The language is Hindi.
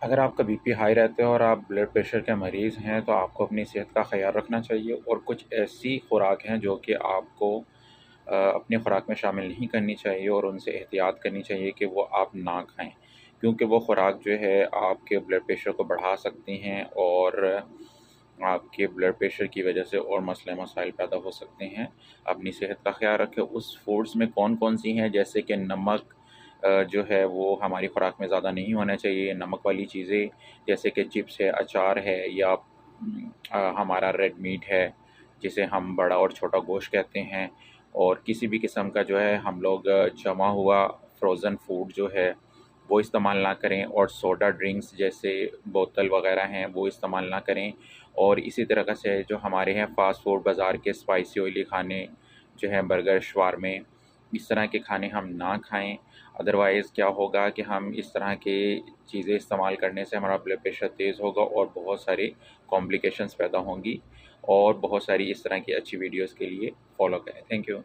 अगर आपका बीपी हाई रहता है और आप ब्लड प्रेशर के मरीज़ हैं, तो आपको अपनी सेहत का ख़्याल रखना चाहिए और कुछ ऐसी खुराक हैं जो कि आपको अपनी खुराक में शामिल नहीं करनी चाहिए और उनसे एहतियात करनी चाहिए कि वो आप ना खाएँ। क्योंकि वो खुराक जो है आपके ब्लड प्रेशर को बढ़ा सकती हैं और आपके ब्लड प्रेशर की वजह से और मसले-मसाइल पैदा हो सकते हैं। अपनी सेहत का ख़्याल रखें। उस फूड्स में कौन-कौन सी हैं, जैसे कि नमक जो है वो हमारी खुराक में ज़्यादा नहीं होना चाहिए। नमक वाली चीज़ें जैसे कि चिप्स है, अचार है या हमारा रेड मीट है, जिसे हम बड़ा और छोटा गोश्त कहते हैं, और किसी भी किस्म का जो है हम लोग जमा हुआ फ्रोज़न फूड जो है वो इस्तेमाल ना करें, और सोडा ड्रिंक्स जैसे बोतल वग़ैरह हैं वो इस्तेमाल ना करें। और इसी तरह का से जो हमारे हैं फ़ास्ट फूड बाज़ार के स्पाइसी ऑयली खाने जो हैं, बर्गर, शवारमे, इस तरह के खाने हम ना खाएँ। अदरवाइज़ क्या होगा कि हम इस तरह की चीज़ें इस्तेमाल करने से हमारा ब्लड प्रेशर तेज़ होगा और बहुत सारी कॉम्प्लिकेशंस पैदा होंगी। और बहुत सारी इस तरह की अच्छी वीडियोज़ के लिए फ़ॉलो करें। Thank you.